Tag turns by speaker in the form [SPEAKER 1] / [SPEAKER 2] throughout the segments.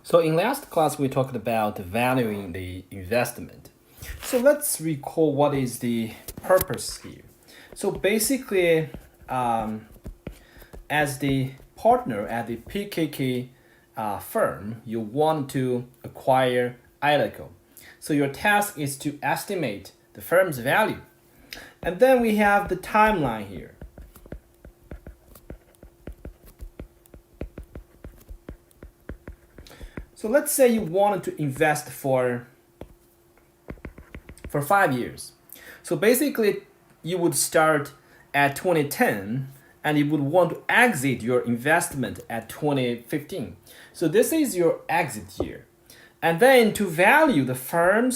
[SPEAKER 1] So in last class, we talked about valuing the investment. So let's recall what is the purpose here. So basically, as the partner at the PKK firm, you want to acquire Idaho. So your task is to estimate the firm's value. And then we have the timeline here. So let's say you wanted to invest for 5 years. So basically, you would start at 2010 and you would want to exit your investment at 2015. So this is your exit year. And then to value the firm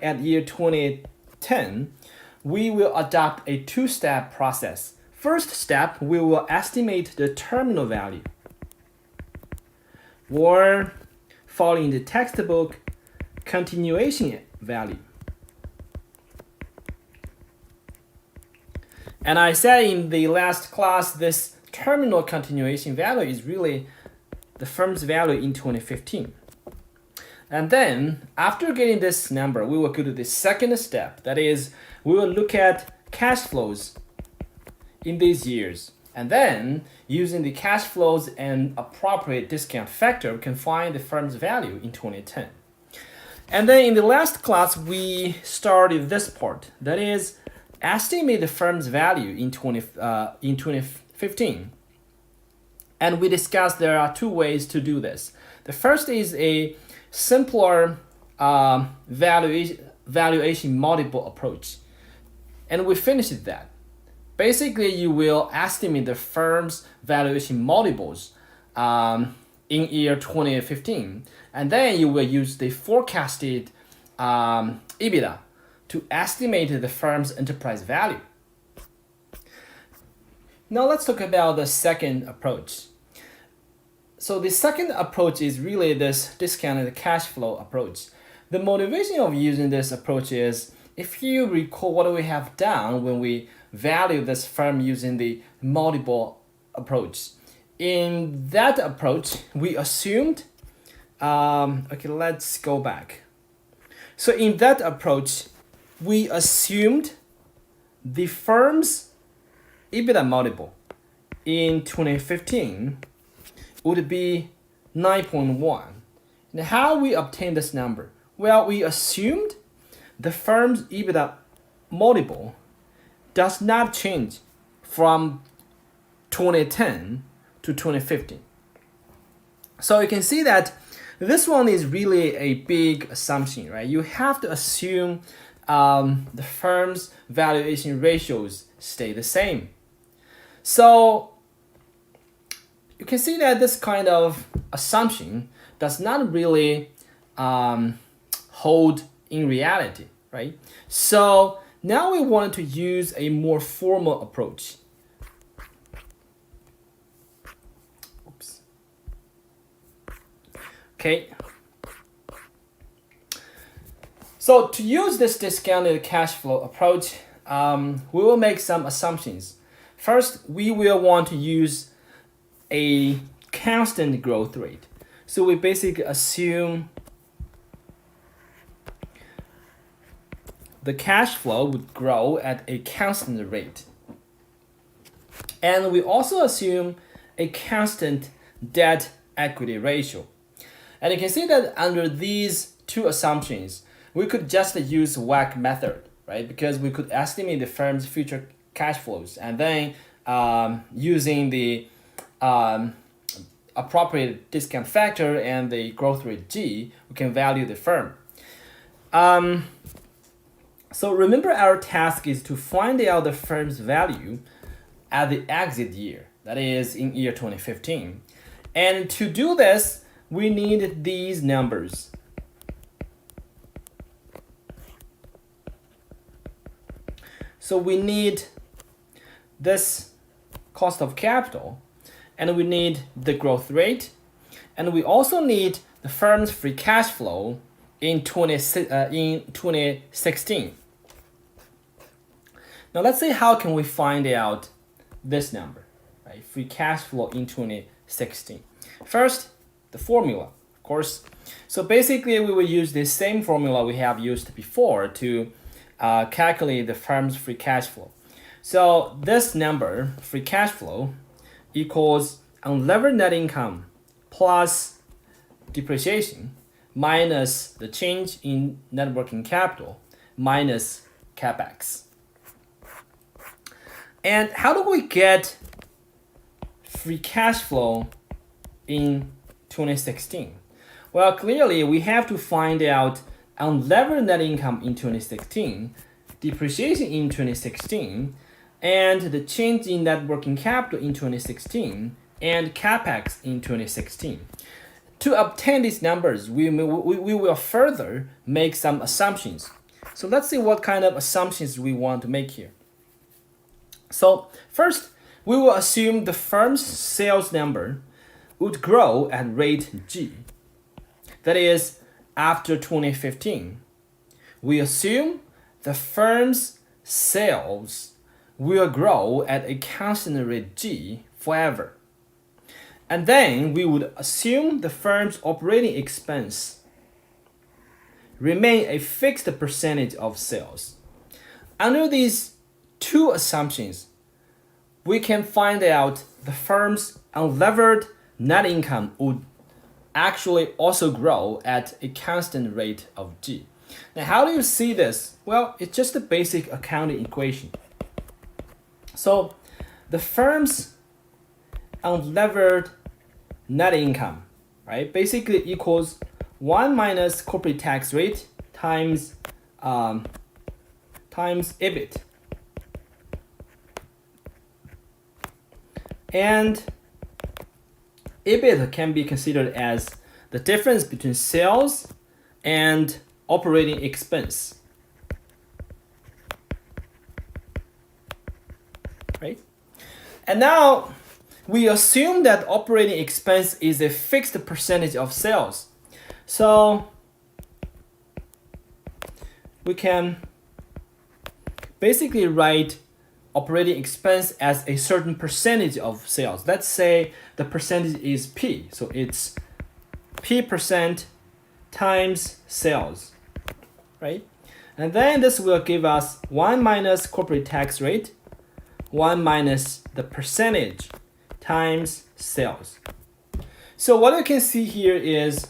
[SPEAKER 1] at year 2010, we will adopt a two-step process. First step, we will estimate the terminal value, or following the textbook, continuation value. And I said in the last class, this terminal continuation value is really the firm's value in 2015. And then, after getting this number, we will go to the second step. That is, we will look at cash flows in these years. And then, using the cash flows and appropriate discount factor, we can find the firm's value in 2010. And then in the last class, we started this part. That is, estimate the firm's value in 2015. And we discussed there are two ways to do this. The first is a simpler valuation multiple approach. And we finished that. Basically, you will estimate the firm's valuation multiples in year 2015. And then you will use the forecasted Ebitda to estimate the firm's enterprise value. Now let's talk about the second approach. So the second approach is really this discounted cash flow approach. The motivation of using this approach is, if you recall what we have done when we value this firm using the multiple approach. In that approach, we assumed, let's go back. So in that approach, we assumed the firm's Ebitda multiple in 2015 would be 9.1. And how we obtained this number? Well, we assumed the firm's Ebitda multiple does not change from 2010 to 2015. So you can see that this one is really a big assumption, right? You have to assume the firm's valuation ratios stay the same. So you can see that this kind of assumption does not really hold in reality, right? So now we wanted to use a more formal approach. Oops. Okay. So to use this discounted cash flow approach, we will make some assumptions. First, we will want to use a constant growth rate. So we basically assume the cash flow would grow at a constant rate. And we also assume a constant debt equity ratio. And you can see that under these two assumptions, we could just use WACC method, right? Because we could estimate the firm's future cash flows, and then using the appropriate discount factor and the growth rate G, we can value the firm. So remember, our task is to find out the firm's value at the exit year, that is in year 2015. And to do this, we need these numbers. So we need this cost of capital, and we need the growth rate, and we also need the firm's free cash flow in 2016. Now let's see how can we find out this number, right? Free cash flow in 2016. 2016. First, the formula, of course. So basically, we will use the same formula we have used before to calculate the firm's free cash flow. So this number, free cash flow, equals unlevered net income plus depreciation minus the change in net working capital minus capex. And how do we get free cash flow in 2016? Well, clearly we have to find out unlevered net income in 2016, depreciation in 2016, and the change in net working capital in 2016, and capex in 2016. To obtain these numbers, we will further make some assumptions. So let's see what kind of assumptions we want to make here. So first, we will assume the firm's sales number would grow at rate G. That is, after 2015. We assume the firm's sales will grow at a constant rate G forever. And then we would assume the firm's operating expense remain a fixed percentage of sales. Under these two assumptions, we can find out the firm's unlevered net income would actually also grow at a constant rate of G. Now, how do you see this? Well, it's just a basic accounting equation. So the firm's unlevered net income, right, basically equals 1 minus corporate tax rate times EBIT. And EBIT can be considered as the difference between sales and operating expense. Right? And now we assume that operating expense is a fixed percentage of sales. So we can basically write operating expense as a certain percentage of sales. Let's say the percentage is P. So it's P% times sales, right? And then this will give us 1 minus corporate tax rate, 1 minus the percentage times sales. So what you can see here is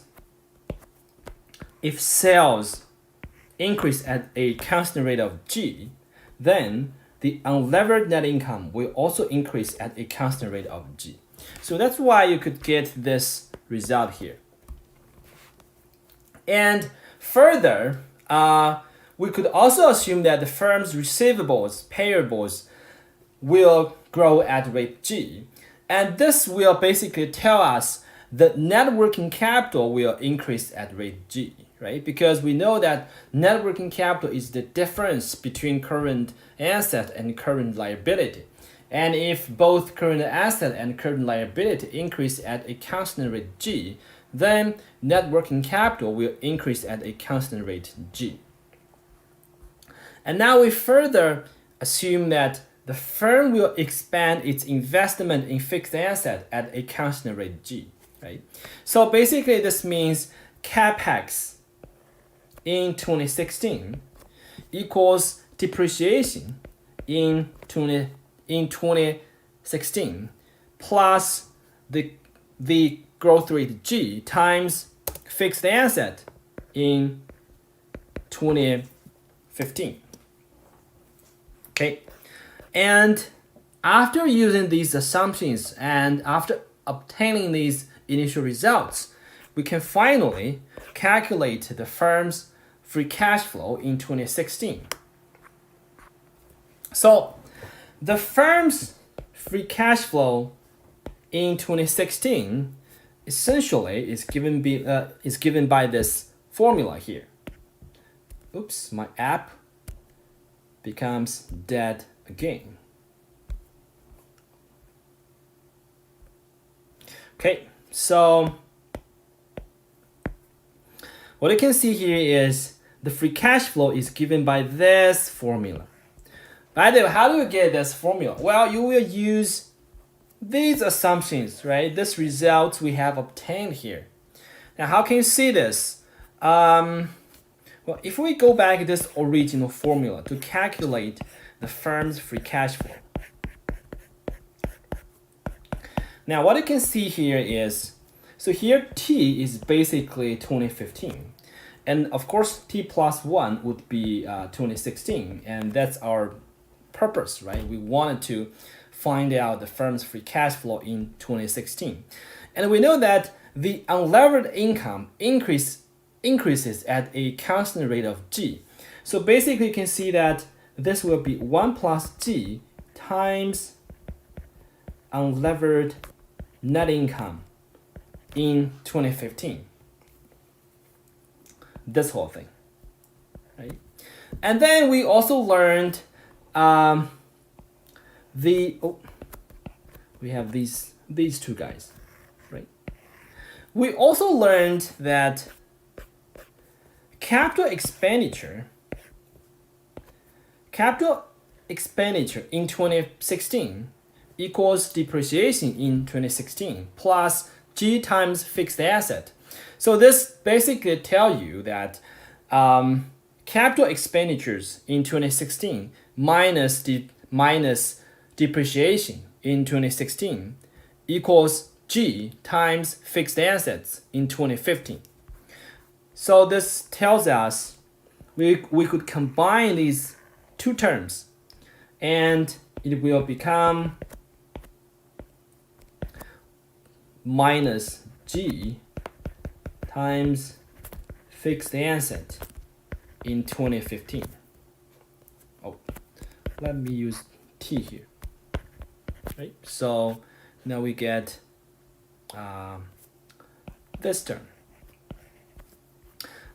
[SPEAKER 1] if sales increase at a constant rate of G, then the unlevered net income will also increase at a constant rate of G. So that's why you could get this result here. And further, we could also assume that the firm's receivables, payables will grow at rate G. And this will basically tell us that net working capital will increase at rate G, right? Because we know that net working capital is the difference between current asset and current liability. And if both current asset and current liability increase at a constant rate G, then net working capital will increase at a constant rate G. And now we further assume that the firm will expand its investment in fixed asset at a constant rate G, right? So basically this means capex in 2016 equals depreciation in 2016 plus the growth rate G times fixed asset in 2015. Okay, and after using these assumptions and after obtaining these initial results, we can finally calculate the firm's free cash flow in 2016. So the firm's free cash flow in 2016 essentially is given by this formula here. Oops, my app becomes dead again. Okay, so what you can see here is the free cash flow is given by this formula. By the way, how do you get this formula? Well, you will use these assumptions, right? This result we have obtained here. Now, how can you see this? Well, if we go back to this original formula to calculate the firm's free cash flow. Now, what you can see here is, so here T is basically 2015. And of course, T plus 1 would be 2016. And that's our purpose, right? We wanted to find out the firm's free cash flow in 2016. And we know that the unlevered income increases at a constant rate of G. So basically you can see that this will be 1 plus G times unlevered net income in 2015. This whole thing, right? And then we also learned we have these two guys, right? We also learned that capital expenditure in 2016 equals depreciation in 2016 plus G times fixed asset. So this basically tell you that capital expenditures in 2016 minus depreciation in 2016 equals G times fixed assets in 2015. So this tells us we could combine these two terms and it will become minus G times fixed asset in 2015. Oh, let me use T here. Right? So now we get this term.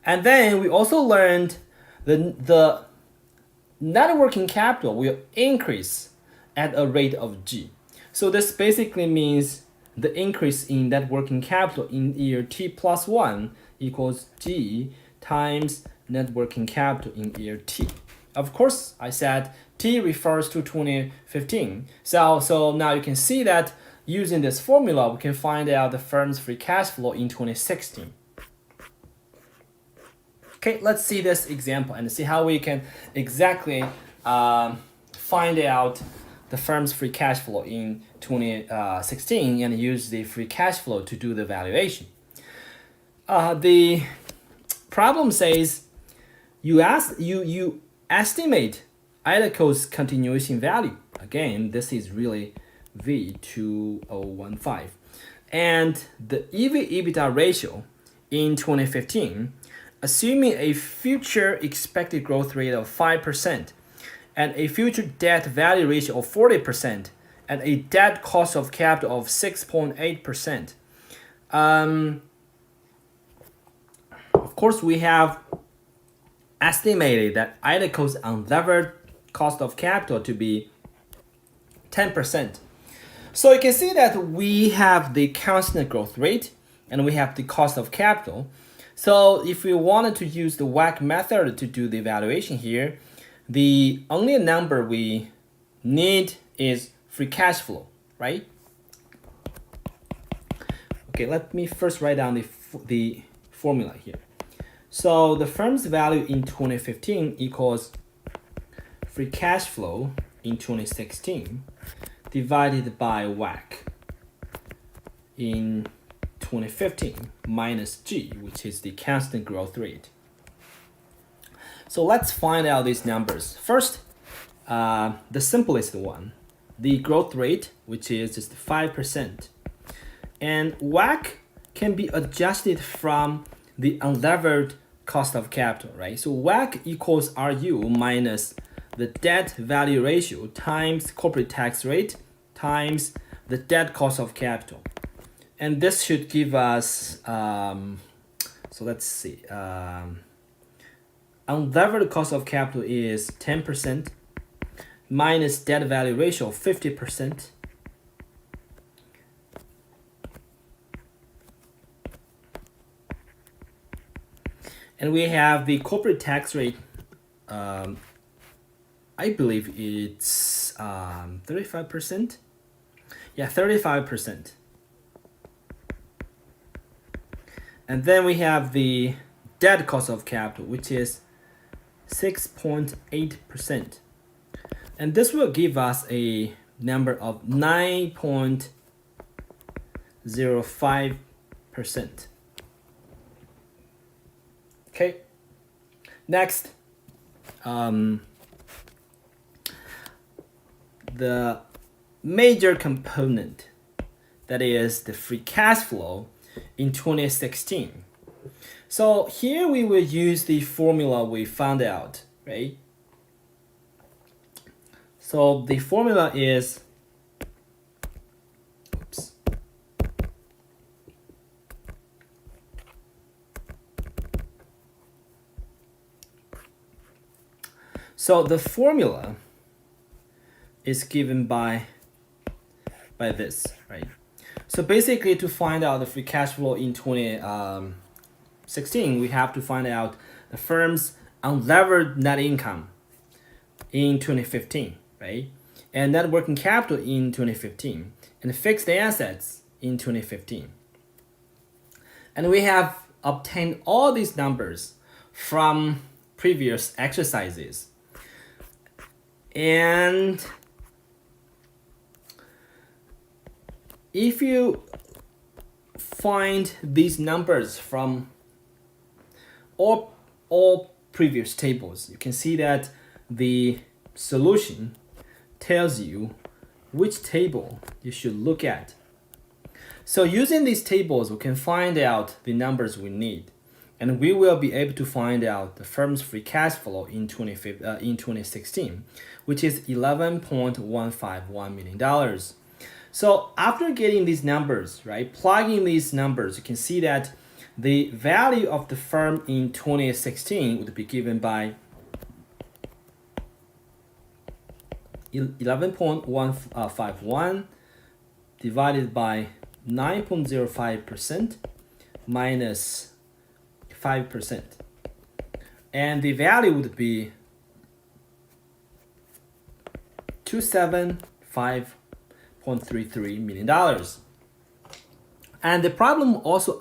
[SPEAKER 1] And then we also learned the net working capital will increase at a rate of G. So this basically means the increase in net working capital in year T plus 1 equals G times net working capital in year T. Of course, I said T refers to 2015. So now you can see that using this formula, we can find out the firm's free cash flow in 2016. Okay, let's see this example and see how we can exactly find out the firm's free cash flow in 2016 and use the free cash flow to do the valuation. The problem says you estimate IDCO's continuation value. Again, this is really V2015. And the EV/EBITDA ratio in 2015, assuming a future expected growth rate of 5% and a future debt value ratio of 40% and a debt cost of capital of 6.8%. Of course, we have estimated that IDCO's unlevered cost of capital to be 10%. So you can see that we have the constant growth rate and we have the cost of capital. So if we wanted to use the WACC method to do the evaluation here, the only number we need is free cash flow, right? Okay, let me first write down the formula here. So the firm's value in 2015 equals free cash flow in 2016 divided by WACC in 2015 minus G, which is the constant growth rate. So let's find out these numbers. First, the simplest one, the growth rate, which is just 5%. And WACC can be adjusted from the unlevered cost of capital, right? So WACC equals RU minus the debt value ratio times corporate tax rate times the debt cost of capital. And this should give us, so let's see, unlevered cost of capital is 10% minus debt value ratio of 50%. And we have the corporate tax rate, I believe it's 35%. Yeah, 35%. And then we have the debt cost of capital, which is 6.8%. And this will give us a number of 9.05%. Okay. Next, the major component, that is the free cash flow in 2016. So here we will use the formula we found out, right? So the formula is, oops. So the formula is given by this, right? So basically, to find out the free cash flow in 2016, we have to find out the firm's unlevered net income in 2015, right? And net working capital in 2015, and fixed assets in 2015. And we have obtained all these numbers from previous exercises. And if you find these numbers from all previous tables, you can see that the solution tells you which table you should look at. So using these tables, we can find out the numbers we need, and we will be able to find out the firm's free cash flow in 2016, which is $11.151 million. So after getting these numbers, right, plugging these numbers, you can see that the value of the firm in 2016 would be given by 11.151 divided by 9.05% minus 5%. And the value would be $275.33 million. And the problem also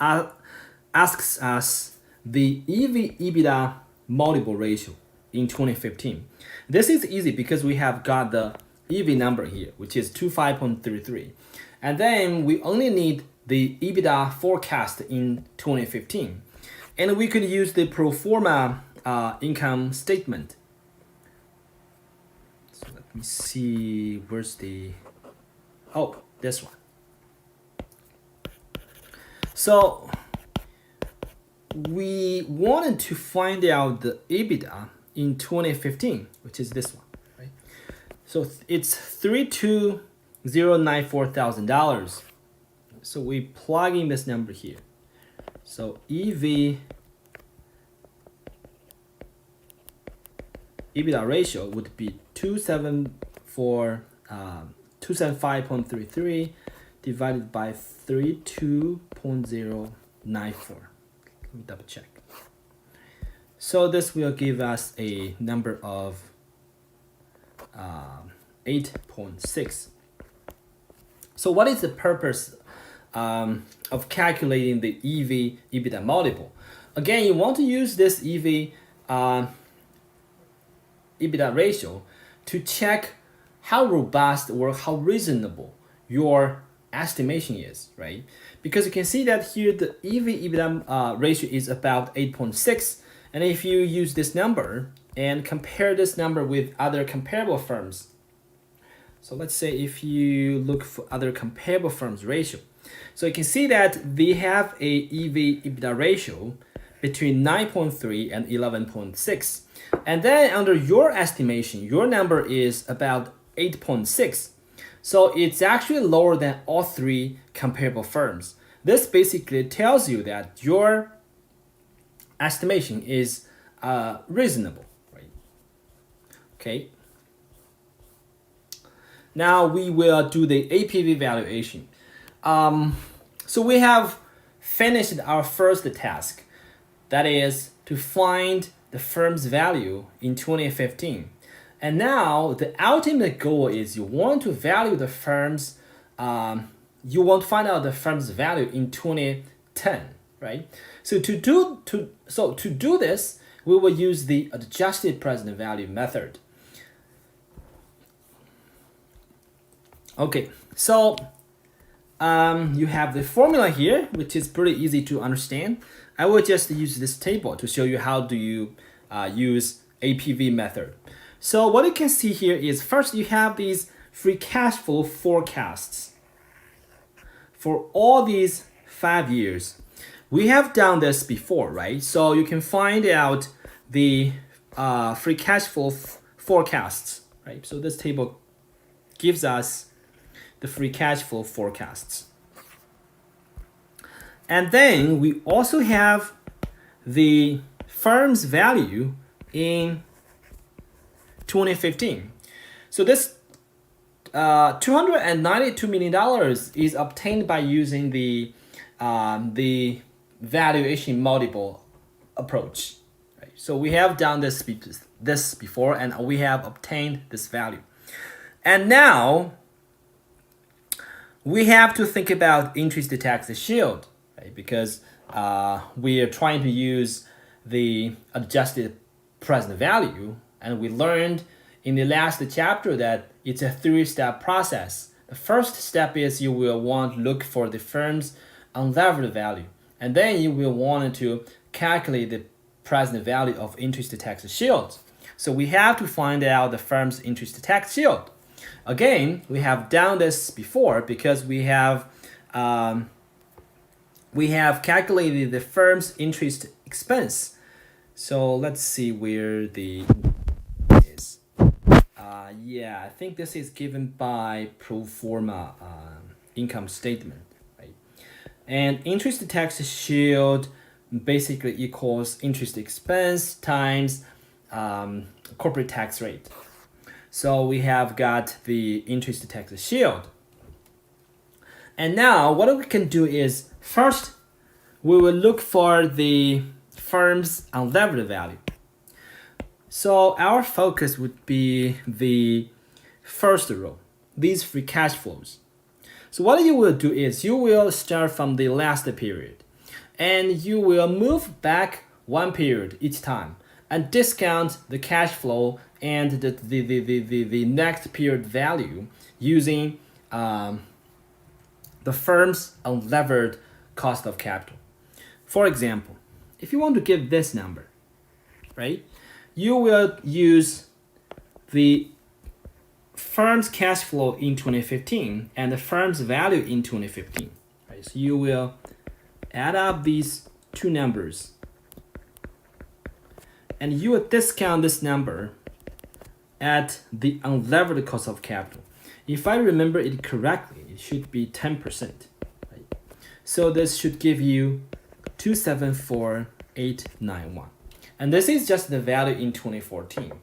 [SPEAKER 1] asks us the EV/EBITDA multiple ratio in 2015. This is easy because we have got the EV number here, which is 25.33. And then we only need the EBITDA forecast in 2015. And we could use the pro forma income statement. So let me see, where's the, oh, this one. So we wanted to find out the EBITDA in 2015, which is this one, right? So it's $32,094,000. So we plug in this number here. So EBITDA ratio would be 275.33 divided by 32.094. Let me double check. So this will give us a number of 8.6. So what is the purpose of calculating the EV/EBITDA multiple? Again, you want to use this EV/EBITDA ratio to check how robust or how reasonable your estimation is, right? Because you can see that here the EV/EBITDA ratio is about 8.6, and if you use this number and compare this number with other comparable firms, so let's say if you look for other comparable firms ratio, so you can see that they have a EV/EBITDA ratio between 9.3 and 11.6. And then under your estimation, your number is about 8.6. So it's actually lower than all three comparable firms. This basically tells you that your estimation is reasonable, right? Okay. Now we will do the Apv evaluation. So we have finished our first task, that is to find the firm's value in 2015. And now the ultimate goal is you want to value the firm's you want to find out the firm's value in 2010, right? So to do this, we will use the adjusted present value method. Okay, so you have the formula here, which is pretty easy to understand. I will just use this table to show you how do you use APV method. So what you can see here is first you have these free cash flow forecasts for all these 5 years. We have done this before, right? So you can find out the free cash flow forecasts, right? So this table gives us the free cash flow forecasts. And then we also have the firm's value in 2015. So this $292 million is obtained by using the valuation multiple approach. Right? So we have done this before, and we have obtained this value. And now we have to think about interest tax shield, right? Because we are trying to use the adjusted present value, and we learned in the last chapter that it's a 3-step process. The first step is you will want to look for the firm's unlevered value, and then you will want to calculate the present value of interest tax shield. So we have to find out the firm's interest tax shield. Again, we have done this before because we have calculated the firm's interest expense. So let's see where the is. Yeah, I think this is given by pro forma income statement, right? And interest tax shield basically equals interest expense times corporate tax rate. So we have got the interest tax shield. And now what we can do is first we will look for the firm's unlevered value. So our focus would be the first row, these free cash flows. So what you will do is you will start from the last period and you will move back 1 period each time and discount the cash flow and the next period value using the firm's unlevered cost of capital. For example, if you want to give this number, right, you will use the firm's cash flow in 2015 and the firm's value in 2015. Right? So you will add up these two numbers and you will discount this number at the unlevered cost of capital. If I remember it correctly, it should be 10%. Right? So this should give you 274,891. And this is just the value in 2014.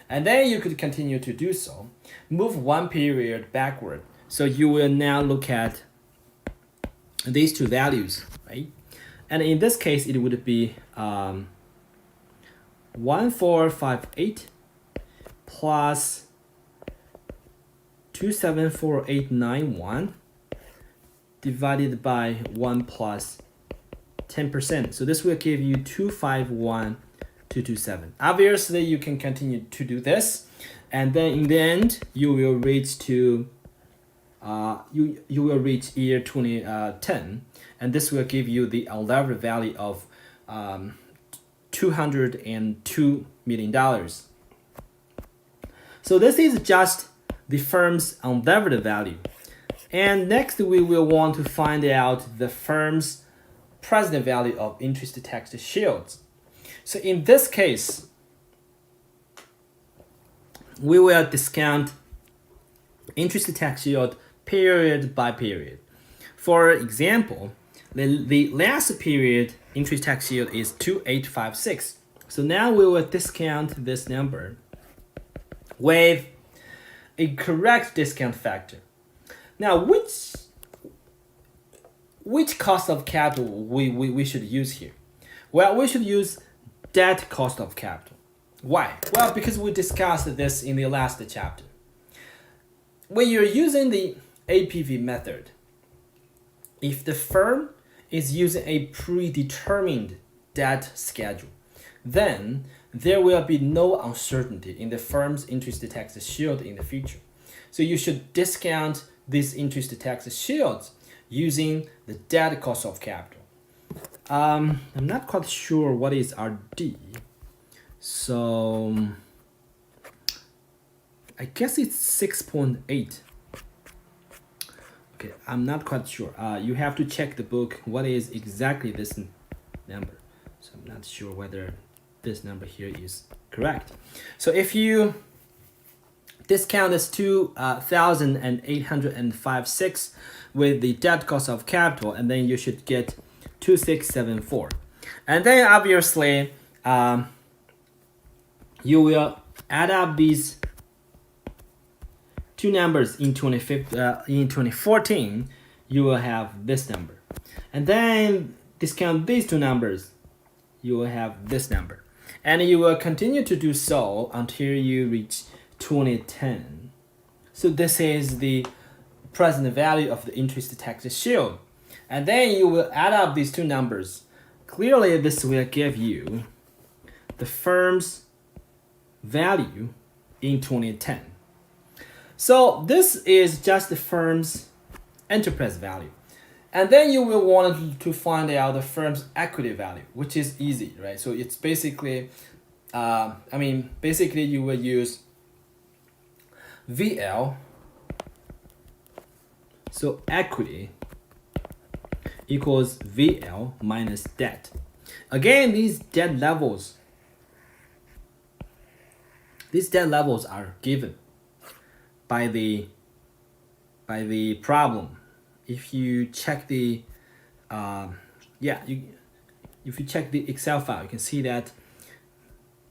[SPEAKER 1] And then you could continue to do so. Move 1 period backward. So you will now look at these two values, right? And in this case, it would be 1458 plus 274,891 divided by 1 plus 10%. So this will give you 251,227. Obviously, you can continue to do this, and then in the end, you will reach to you will reach year 2010, and this will give you the unlevered value of $202 million. So this is just the firm's unlevered value. And next, we will want to find out the firm's present value of interest tax shields. So in this case, we will discount interest tax shield period by period. For example, the last period interest tax shield is 2856. So now we will discount this number with a correct discount factor. Now, which cost of capital we should use here? Well, we should use debt cost of capital. Why? Well, because we discussed this in the last chapter. When you're using the APV method, if the firm is using a predetermined debt schedule, then there will be no uncertainty in the firm's interest tax shield in the future. So you should discount this interest tax shields using the debt cost of capital. I'm not quite sure what is RD. So I guess it's 6.8. Okay, I'm not quite sure. You have to check the book. What is exactly this number? So I'm not sure whether this number here is correct. So if you discount this 2,805.6 with the debt cost of capital, and then you should get 2674. And then obviously, you will add up these two numbers in 2014, you will have this number. And then discount these two numbers, you will have this number. And you will continue to do so until you reach 2010. So this is the present value of the interest tax shield. And then you will add up these two numbers. Clearly, this will give you the firm's value in 2010. So this is just the firm's enterprise value. And then you will want to find out the firm's equity value, which is easy, right? So it's basically, basically you will use VL. So equity equals VL minus debt. Again, these debt levels are given by the problem. If you check the if you check the Excel file, you can see that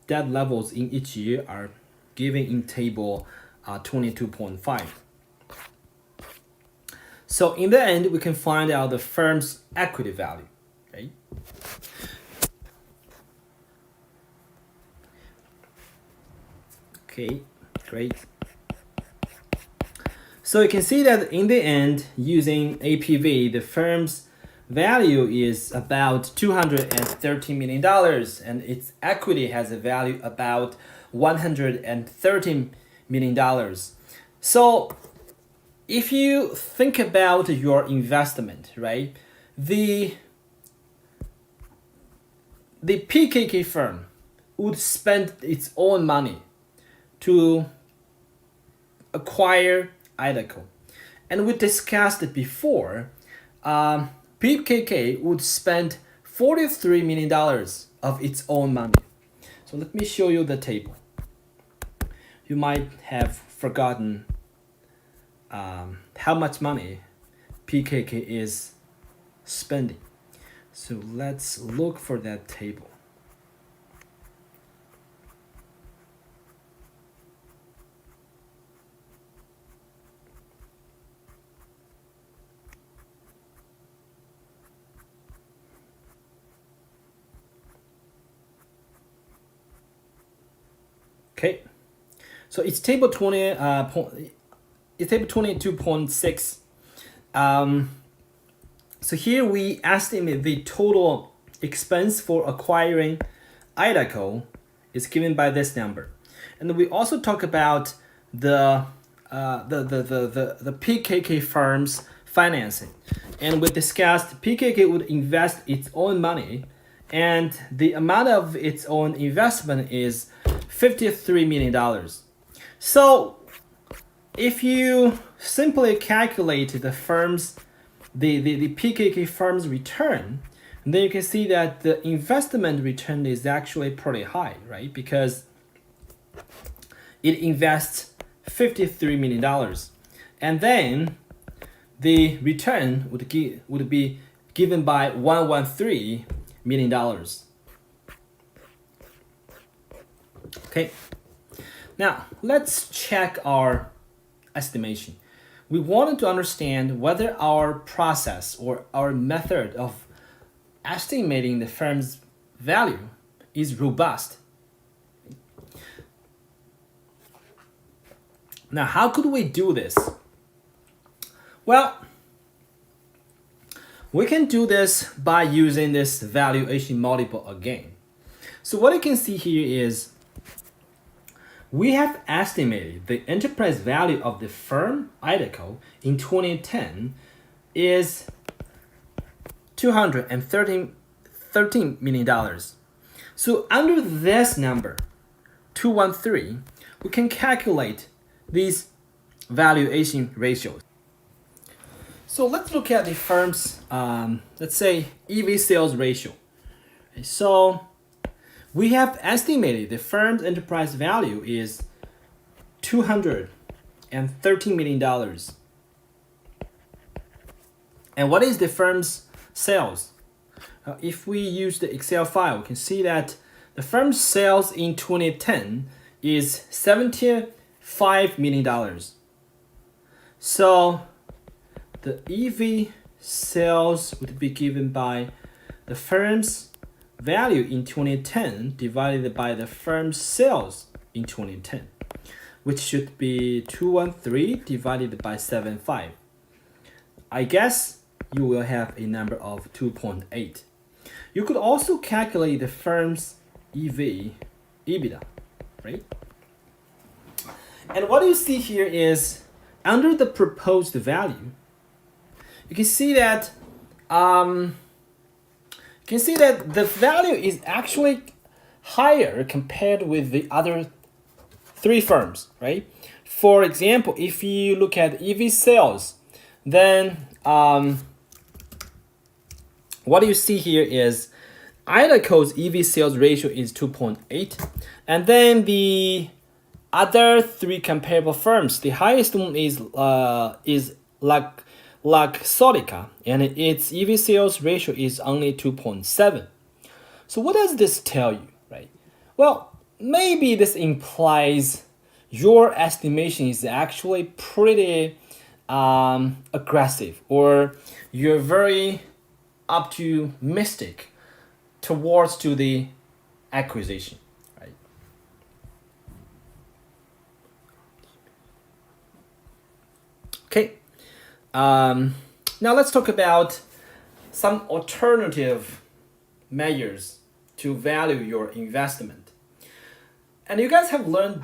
[SPEAKER 1] debt levels in each year are given in table 22.5. So in the end, we can find out the firm's equity value. Okay. Okay, great. So you can see that in the end, using APV, the firm's value is about $213 million, and its equity has a value about $113 million. So if you think about your investment, right, the PKK firm would spend its own money to acquire Idaho. And we discussed it before, PKK would spend $43 million of its own money. So let me show you the table. You might have forgotten how much money PKK is spending. So let's look for that table. Okay, so it's table 22.6. So here we estimate the total expense for acquiring Idaho is given by this number, and we also talk about the PKK firm's financing, and we discussed PKK would invest its own money, and the amount of its own investment is $53 million. So if you simply calculate the PKK firm's return, then you can see that the investment return is actually pretty high, right? Because it invests $53 million. And then the return would be given by $113 million. Okay, now let's check our estimation. We wanted to understand whether our process or our method of estimating the firm's value is robust. Now, how could we do this? Well, we can do this by using this valuation multiple again. So what you can see here is we have estimated the enterprise value of the firm Idaho in 2010 is $213 million. So under this number, 213, we can calculate these valuation ratios. So let's look at the firm's, let's say, EV sales ratio. So we have estimated the firm's enterprise value is $213 million. And what is the firm's sales? If we use the Excel file, we can see that the firm's sales in 2010 is $75 million. So the EV sales would be given by the firm's value in 2010 divided by the firm's sales in 2010, which should be 213 divided by 75. I guess you will have a number of 2.8. You could also calculate the firm's EBITDA, right? And what you see here is under the proposed value, you can see that the value is actually higher compared with the other three firms, right? For example, if you look at EV sales, then what you see here is Idaho's EV sales ratio is 2.8, and then the other three comparable firms, the highest one is Luxottica, and its EV sales ratio is only 2.7. So what does this tell you, right? Well, maybe this implies your estimation is actually pretty aggressive, or you're very optimistic towards to the acquisition, right? Okay. Now let's talk about some alternative measures to value your investment. And you guys have learned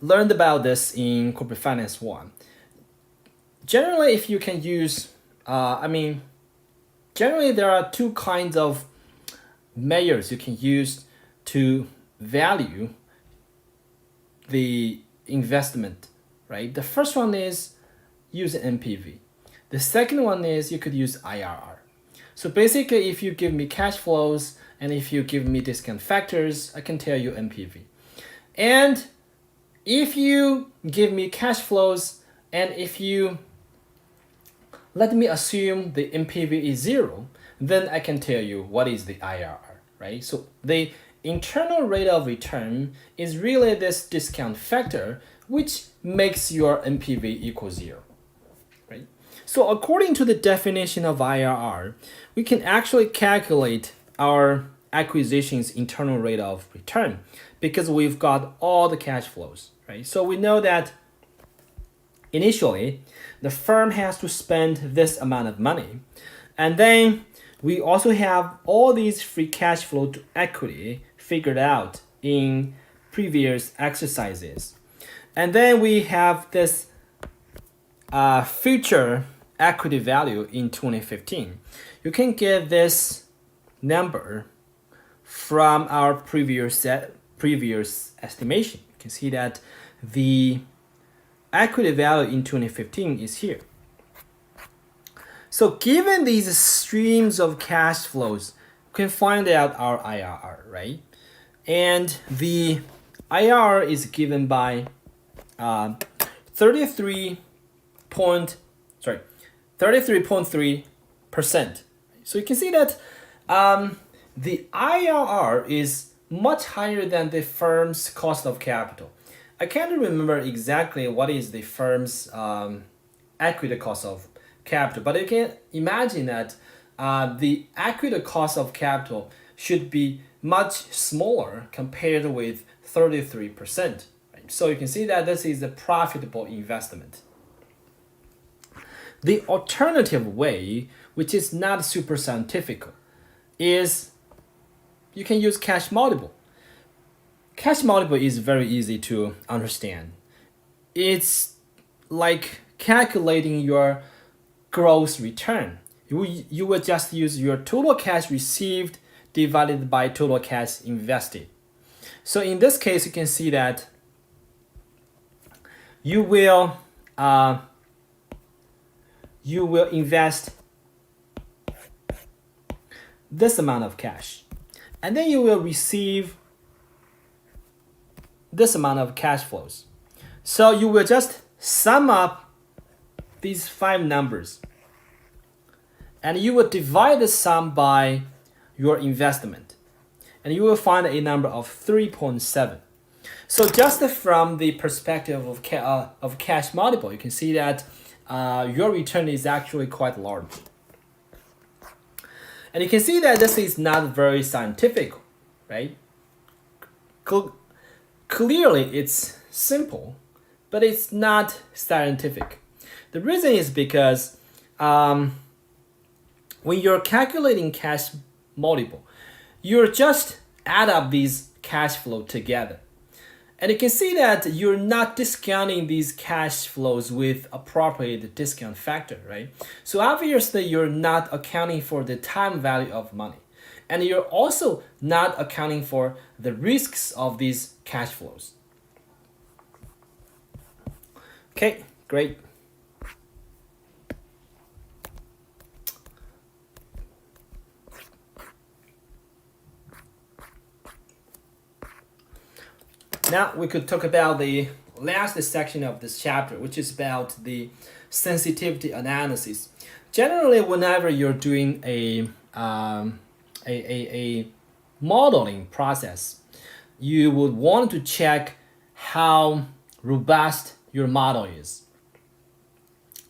[SPEAKER 1] about this in Corporate Finance 1. Generally, if you can use, generally there are two kinds of measures you can use to value the investment, right? The first one is use NPV. The second one is you could use IRR. So basically, if you give me cash flows and if you give me discount factors, I can tell you NPV. And if you give me cash flows and if you let me assume the NPV is 0, then I can tell you what is the IRR, right? So the internal rate of return is really this discount factor, which makes your NPV equal 0, right? So according to the definition of IRR, we can actually calculate our acquisition's internal rate of return because we've got all the cash flows, right? So we know that initially, the firm has to spend this amount of money. And then we also have all these free cash flow to equity figured out in previous exercises. And then we have this future equity value in 2015. You can get this number from our previous estimation. You can see that the equity value in 2015 is here. So given these streams of cash flows, we can find out our IRR, right? And the IRR is given by 33.3%. So you can see that the IRR is much higher than the firm's cost of capital. I can't remember exactly what is the firm's equity cost of capital, but you can imagine that the equity cost of capital should be much smaller compared with 33%. Right? So you can see that this is a profitable investment. The alternative way, which is not super scientific, is you can use cash multiple. Cash multiple is very easy to understand. It's like calculating your gross return. You will just use your total cash received divided by total cash invested. So in this case, you can see that you will invest this amount of cash, and then you will receive this amount of cash flows. So you will just sum up these 5 numbers, and you will divide the sum by your investment, and you will find a number of 3.7. So just from the perspective of cash multiple, you can see that your return is actually quite large. And you can see that this is not very scientific, right? Clearly, it's simple, but it's not scientific. The reason is because when you're calculating cash multiple, you're just add up these cash flow together. And you can see that you're not discounting these cash flows with appropriate discount factor, right? So obviously you're not accounting for the time value of money. And you're also not accounting for the risks of these cash flows. Okay, great. Now we could talk about the last section of this chapter, which is about the sensitivity analysis. Generally, whenever you're doing a modeling process, you would want to check how robust your model is.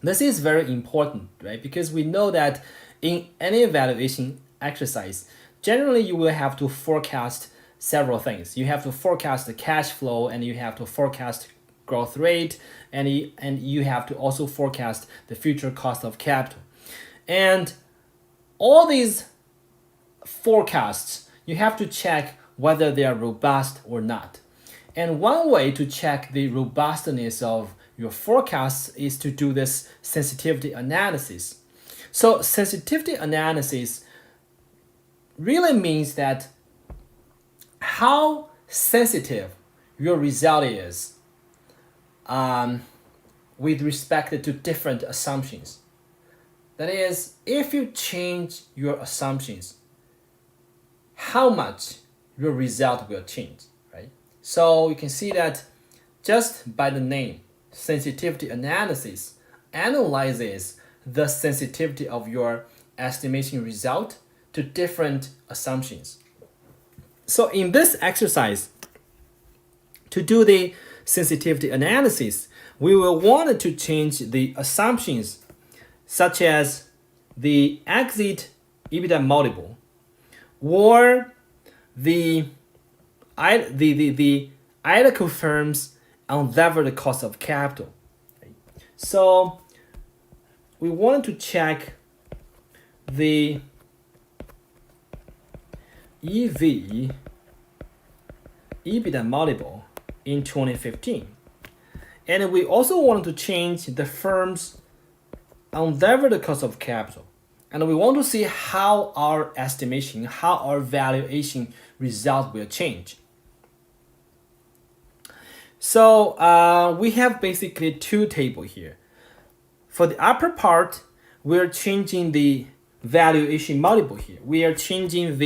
[SPEAKER 1] This is very important, right? Because we know that in any evaluation exercise, generally you will have to forecast several things. You have to forecast the cash flow, and you have to forecast growth rate, and you have to also forecast the future cost of capital. And all these forecasts, you have to check whether they are robust or not. And one way to check the robustness of your forecasts is to do this sensitivity analysis. So sensitivity analysis really means that how sensitive your result is with respect to different assumptions. That is, if you change your assumptions, how much your result will change, right? So you can see that just by the name, sensitivity analysis analyzes the sensitivity of your estimation result to different assumptions. So in this exercise, to do the sensitivity analysis, we will want to change the assumptions such as the exit EBITDA multiple or the IDCO firm's unlevered cost of capital. So we want to check the EV EBITDA multiple in 2015. And we also want to change the firm's unlevered cost of capital. And we want to see how our estimation, how our valuation result will change. So we have basically 2 tables here. For the upper part, we're changing the valuation multiple here. We are changing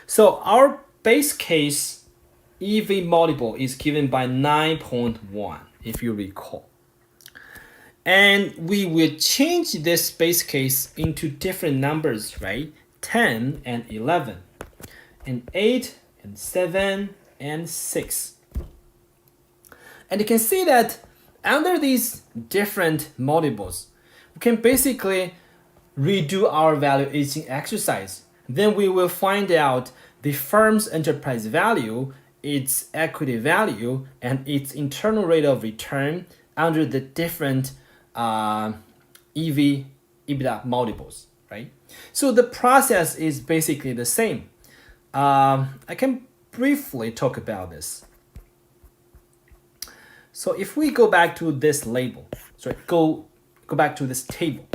[SPEAKER 1] so our base case EV multiple is given by 9.1, if you recall. And we will change this base case into different numbers, right? 10 and 11, and 8 and 7 and 6. And you can see that under these different multiples, we can basically redo our valuation exercise. Then we will find out the firm's enterprise value, its equity value, and its internal rate of return under the different EV EBITDA multiples, right? So the process is basically the same. I can briefly talk about this. So if we go back to this label, sorry, go back to this table.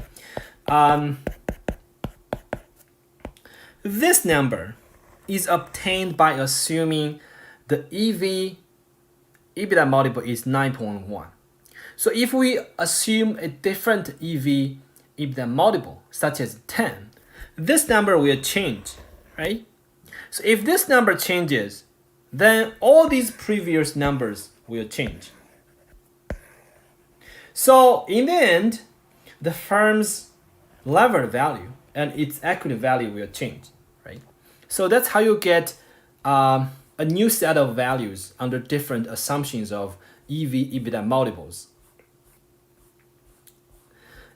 [SPEAKER 1] This number is obtained by assuming the EV EBITDA multiple is 9.1. So if we assume a different EV EBITDA multiple, such as 10, this number will change, right? So if this number changes, then all these previous numbers will change. So in the end, the firm's levered value and its equity value will change, right? So that's how you get a new set of values under different assumptions of EV EBITDA multiples.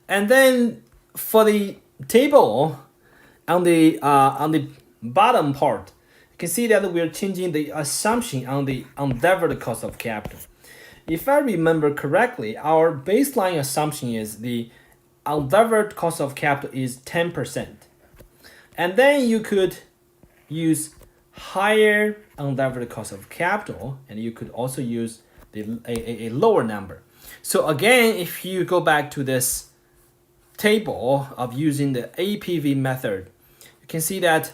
[SPEAKER 1] And then for the table on the bottom part, you can see that we're changing the assumption on the unlevered cost of capital. If I remember correctly, our baseline assumption is the unlevered cost of capital is 10%. And then you could use higher unlevered cost of capital, and you could also use a lower number. So again, if you go back to this table of using the APV method, you can see that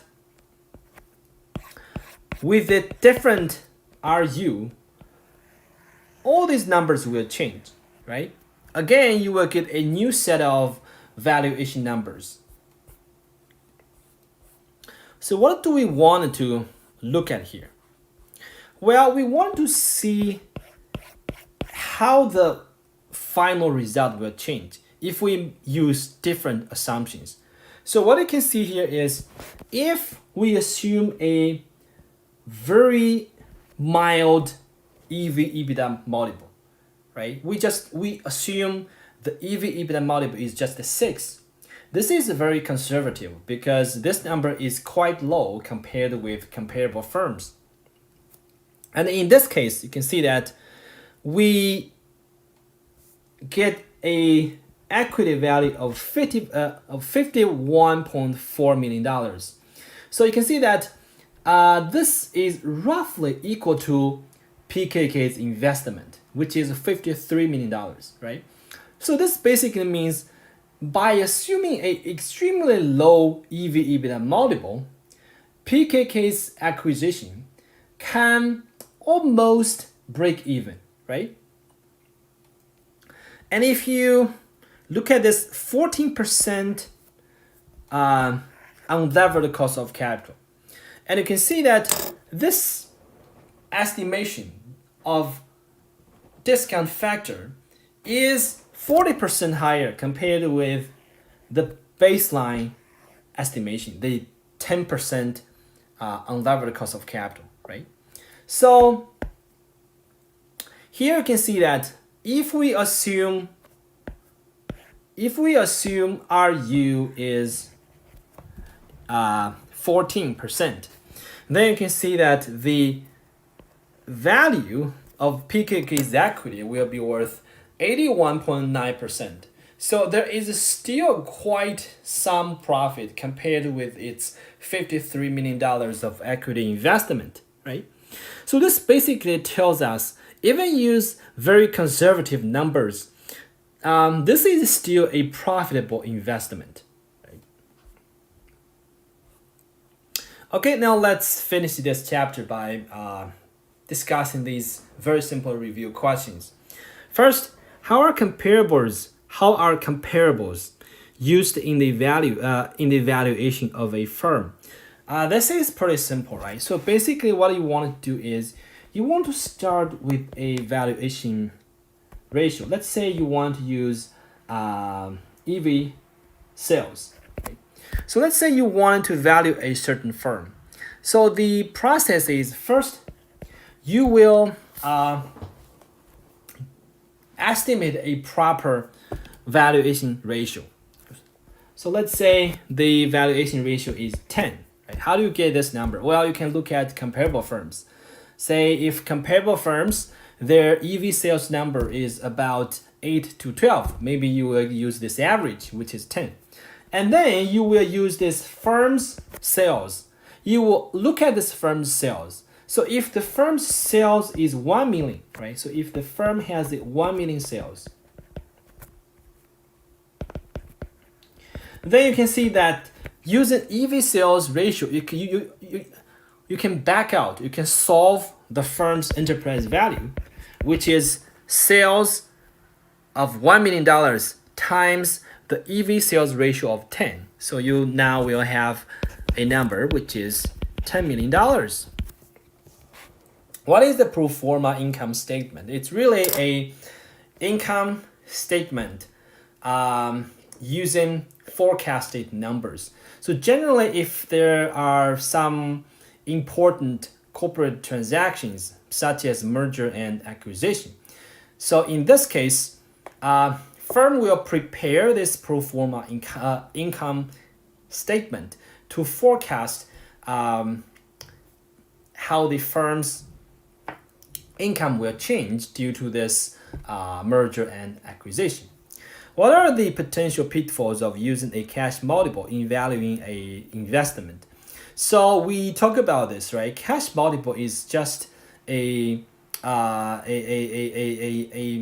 [SPEAKER 1] with the different RU, all these numbers will change, right? Again, you will get a new set of valuation numbers. So what do we want to look at here? Well, we want to see how the final result will change if we use different assumptions. So what you can see here is if we assume a very mild EV EBITDA multiple, right? We assume the EV EBITDA multiple is just a 6. This is very conservative because this number is quite low compared with comparable firms. And in this case, you can see that we get a equity value of $51.4 million. So you can see that this is roughly equal to PKK's investment, which is $53 million, right? So this basically means by assuming an extremely low EV EBITDA multiple, PKK's acquisition can almost break even, right? And if you look at this 14% unlevered cost of capital, and you can see that this estimation of discount factor is 40% higher compared with the baseline estimation, the 10% unlevered cost of capital, right? So here you can see that if we assume RU is 14%, then you can see that the value of PKK's equity will be worth 81.9%. So there is still quite some profit compared with its $53 million of equity investment, right? So this basically tells us, even use very conservative numbers, this is still a profitable investment. Right? Okay, now let's finish this chapter by discussing these very simple review questions. First, how are comparables used in the valuation of a firm? This is pretty simple, right? So basically what you want to do is you want to start with a valuation ratio. Let's say you want to use EV sales. Right? So let's say you want to value a certain firm. So the process is, first you will estimate a proper valuation ratio. So let's say the valuation ratio is 10. Right? How do you get this number? Well, you can look at comparable firms. Say if comparable firms, their EV sales number is about 8 to 12. Maybe you will use this average, which is 10. And then you will use this firm's sales. You will look at this firm's sales. So if the firm's sales is 1 million, right? So if the firm has the 1 million sales, then you can see that using EV sales ratio, you can back out, you can solve the firm's enterprise value, which is sales of $1 million times the EV sales ratio of 10. So you now will have a number which is $10 million. What is the pro forma income statement? It's really a income statement using forecasted numbers. So generally, if there are some important corporate transactions such as merger and acquisition, so in this case, firm will prepare this pro forma income statement to forecast how the firm's income will change due to this merger and acquisition. What are the potential pitfalls of using a cash multiple in valuing a investment? So we talk about this, right? Cash multiple is just a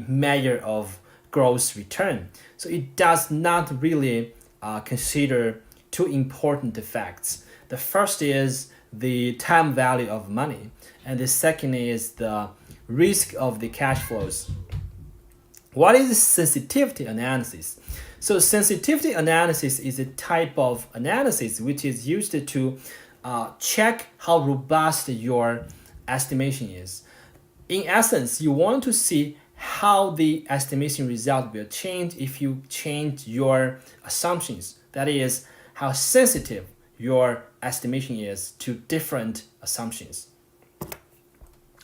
[SPEAKER 1] measure of gross return. So it does not really consider two important facts. The first is the time value of money, and the second is the risk of the cash flows. What is sensitivity analysis? So sensitivity analysis is a type of analysis which is used to check how robust your estimation is. In essence, you want to see how the estimation result will change if you change your assumptions. That is, how sensitive your estimation is to different assumptions.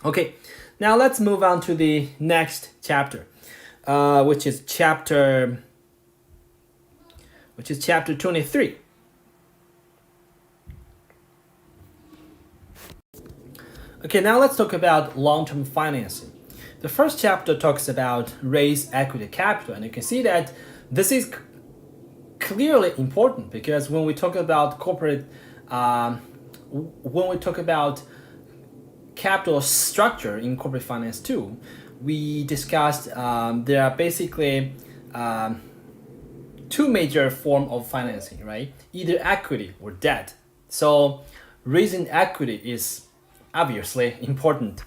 [SPEAKER 1] Okay, now let's move on to the next chapter, which is chapter 23. Okay, now let's talk about long-term financing. The first chapter talks about raise equity capital, and you can see that this is clearly important because when we talk about corporate, when we talk about capital structure in corporate finance too, we discussed there are basically two major forms of financing, right? Either equity or debt. So raising equity is obviously important.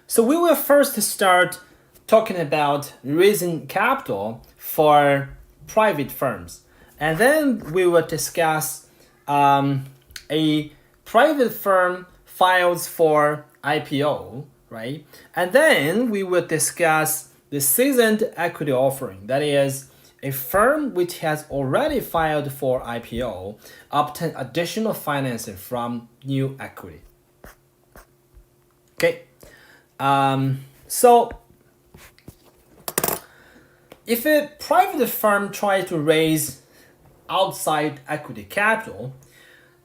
[SPEAKER 1] So we will first start talking about raising capital for private firms, and then we will discuss a private firm files for IPO, right? And then we will discuss the seasoned equity offering, that is a firm which has already filed for IPO obtain additional financing from new equity. Okay, so if a private firm tries to raise outside equity capital,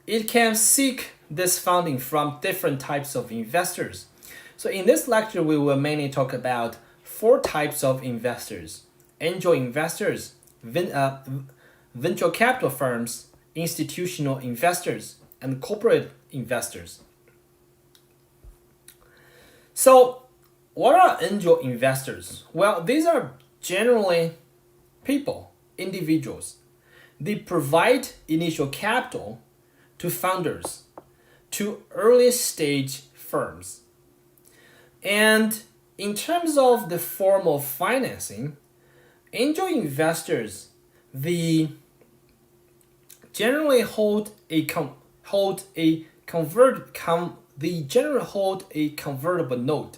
[SPEAKER 1] it can seek this funding from different types of investors. So in this lecture, we will mainly talk about 4 types of investors: angel investors, venture capital firms, institutional investors, and corporate investors. So what are angel investors? Well, these are generally people, individuals. They provide initial capital to founders, to early stage firms. And in terms of the form of financing, angel investors, they generally hold a convertible note.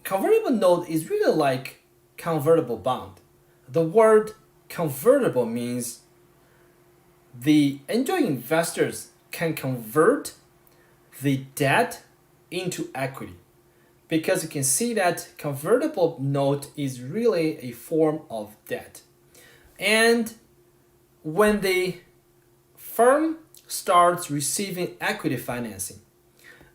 [SPEAKER 1] Convertible note is really like convertible bond. The word convertible means the angel investors can convert the debt into equity, because you can see that convertible note is really a form of debt. And when the firm starts receiving equity financing,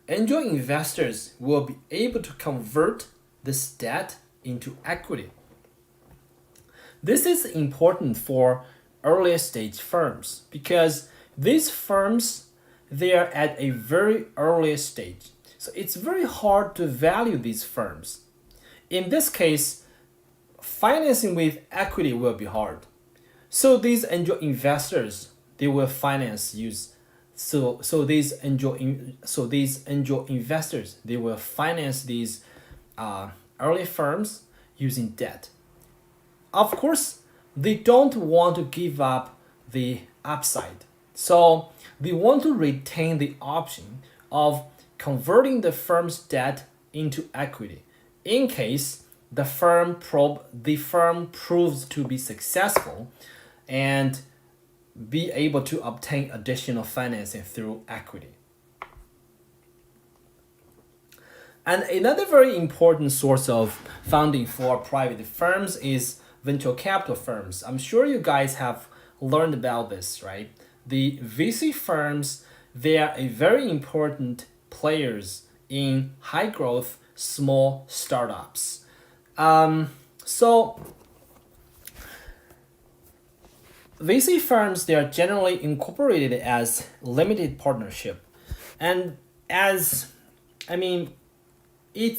[SPEAKER 1] angel investors will be able to convert this debt into equity. This is important for earlier stage firms because these firms, they are at a very early stage. So it's very hard to value these firms. In this case, financing with equity will be hard. So these angel investors, they will finance use these angel investors, they will finance these early firms using debt. Of course, they don't want to give up the upside. So they want to retain the option of converting the firm's debt into equity in case the firm proves to be successful and be able to obtain additional financing through equity. And another very important source of funding for private firms is venture capital firms. I'm sure you guys have learned about this, right? The VC firms, they are a very important players in high growth small startups. So VC firms, they are generally incorporated as limited partnership. And it's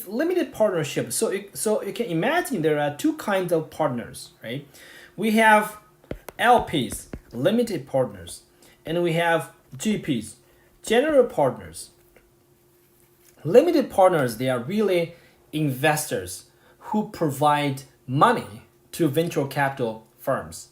[SPEAKER 1] limited partnership. So you can imagine there are two kinds of partners, right? We have LPs, limited partners, and we have GPs, general partners. Limited partners, they are really investors who provide money to venture capital firms.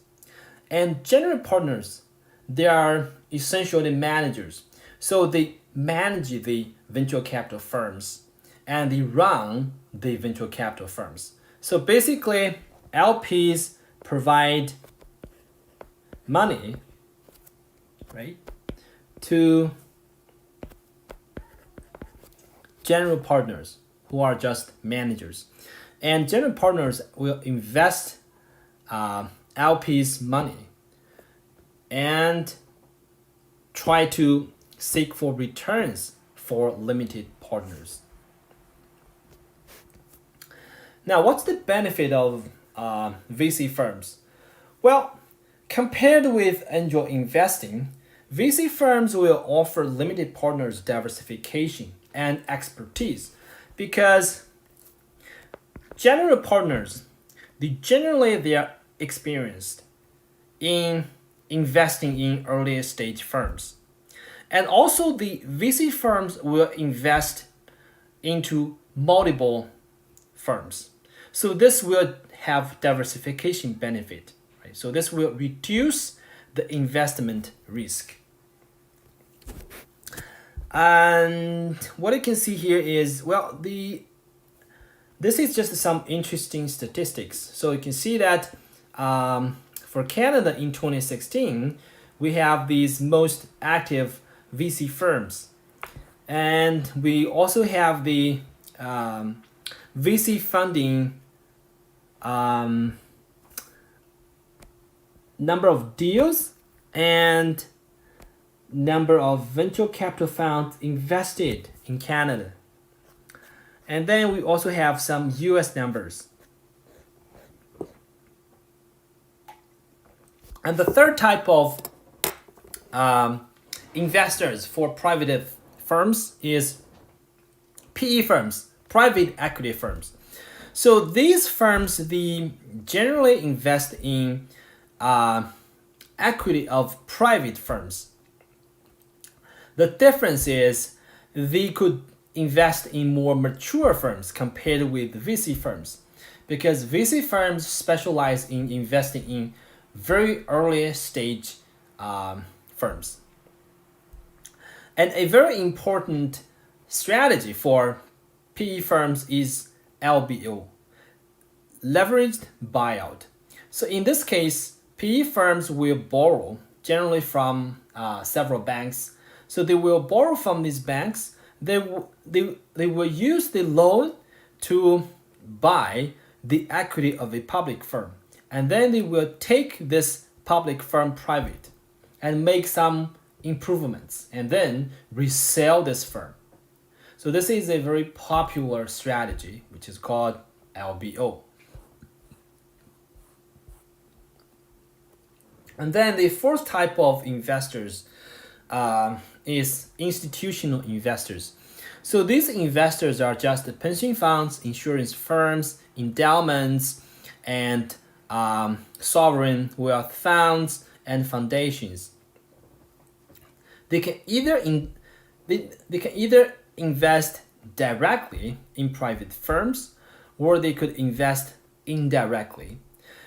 [SPEAKER 1] And general partners, they are essentially managers. So they manage the venture capital firms and they run the venture capital firms. So basically, LPs provide money, right, to general partners who are just managers. And general partners will invest LPs' money and try to seek for returns for limited partners. Now, what's the benefit of VC firms? Well, compared with angel investing, VC firms will offer limited partners diversification and expertise because general partners, they are experienced in investing in earlier stage firms. And also the VC firms will invest into multiple firms. So this will have diversification benefit, right? So this will reduce the investment risk. And what you can see here is, well, this is just some interesting statistics. So you can see that for Canada in 2016, we have these most active VC firms. And we also have the VC funding number of deals and number of venture capital funds invested in Canada. And then we also have some US numbers. And the third type of investors for private firms is PE firms, private equity firms. So these firms, they generally invest in equity of private firms. The difference is they could invest in more mature firms compared with VC firms, because VC firms specialize in investing in very early stage firms. And a very important strategy for PE firms is LBO, leveraged buyout. So in this case, PE firms will borrow generally from several banks. So they will borrow from these banks. They will use the loan to buy the equity of a public firm. And then they will take this public firm private and make some improvements and then resell this firm. So this is a very popular strategy, which is called LBO. And then the fourth type of investors is institutional investors. So these investors are just the pension funds, insurance firms, endowments, and sovereign wealth funds and foundations. They can either invest directly in private firms, or they could invest indirectly.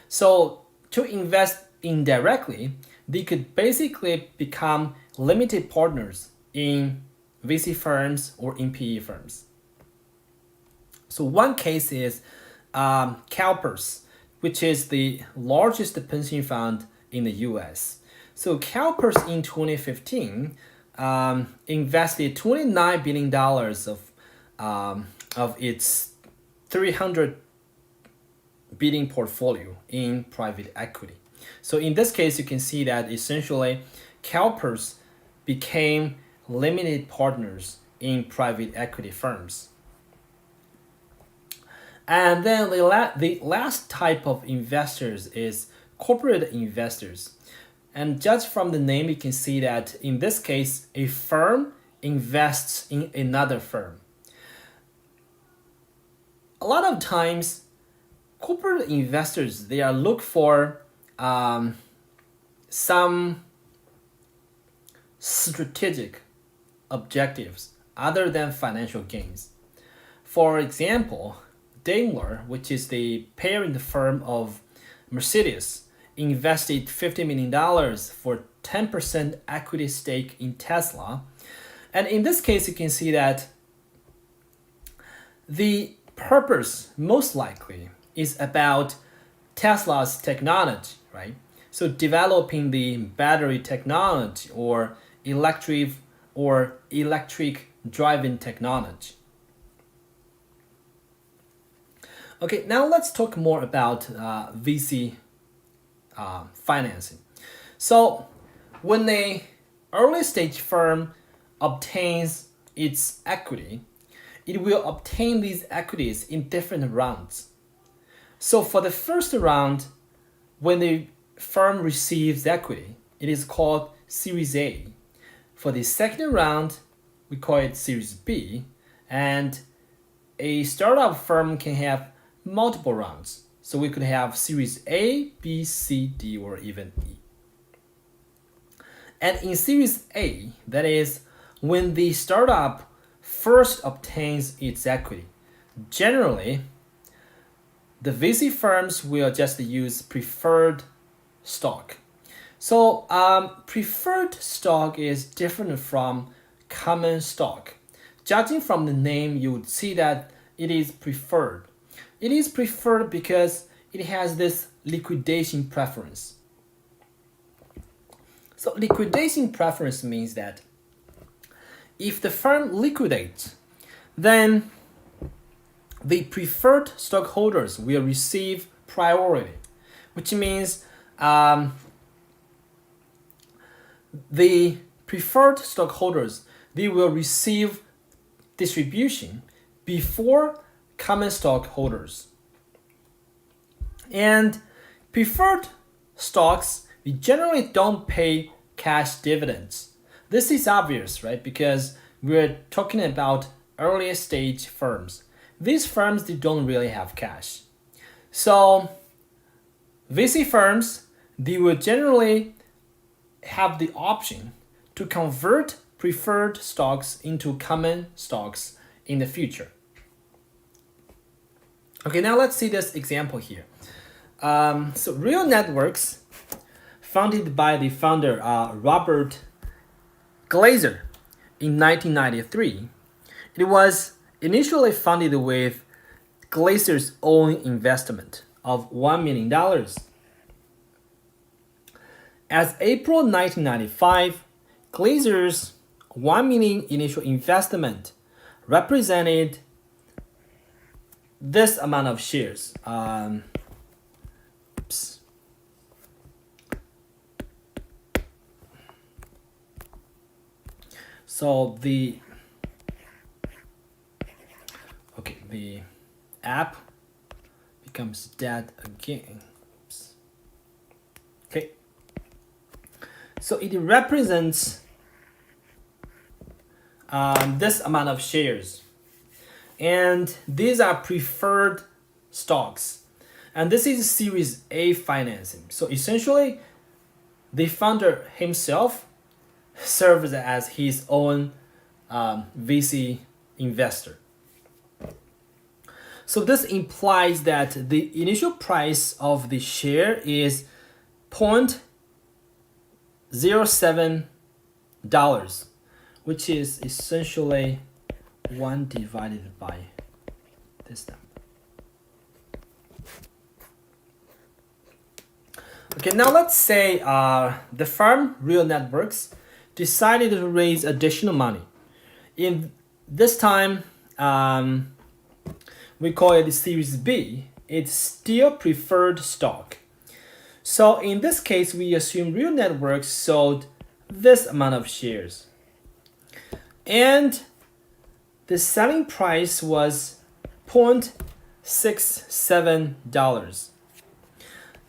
[SPEAKER 1] So to invest indirectly, they could basically become limited partners in VC firms or in PE firms. So one case is CalPERS, which is the largest pension fund in the US. So CalPERS in 2015 invested $29 billion of its 300 billion portfolio in private equity. So in this case, you can see that essentially CalPERS became limited partners in private equity firms. And then the last type of investors is corporate investors. And just from the name, you can see that in this case, a firm invests in another firm. A lot of times, corporate investors, they are look for some strategic objectives other than financial gains. For example, Daimler, which is the parent firm of Mercedes, invested $50 million for 10% equity stake in Tesla. And in this case, you can see that the purpose most likely is about Tesla's technology, right? So developing the battery technology or electric driving technology. Okay, now let's talk more about VC financing. So when a early stage firm obtains its equity, it will obtain these equities in different rounds. So for the first round, when the firm receives equity, it is called Series A. For the second round, we call it Series B, and a startup firm can have multiple rounds. So we could have Series A, B, C, D, or even E. And in Series A, that is when the startup first obtains its equity, generally, the VC firms will just use preferred stock. So preferred stock is different from common stock. Judging from the name, you would see that it is preferred. It is preferred because it has this liquidation preference. So liquidation preference means that if the firm liquidates, then the preferred stockholders will receive priority, which means the preferred stockholders, they will receive distribution before common stockholders. And preferred stocks, we generally don't pay cash dividends. This is obvious, right? Because we're talking about earlier stage firms. These firms, they don't really have cash. So VC firms, they will generally have the option to convert preferred stocks into common stocks in the future. Okay, now let's see this example here. So Real Networks, founded by the founder Robert Glazer in 1993, it was initially funded with Glazer's own investment of $1 million. As April 1995, Glazer's $1 million initial investment represented this amount of shares. So the the app becomes dead again. Oops. Okay. So it represents this amount of shares. And these are preferred stocks. And this is Series A financing. So essentially, the founder himself serves as his own VC investor. So this implies that the initial price of the share is $0.07, which is essentially 1 divided by this number. Okay, now let's say the firm, Real Networks, decided to raise additional money. In this time, we call it Series B. It's still preferred stock. So in this case, we assume Real Networks sold this amount of shares. And the selling price was $0.67.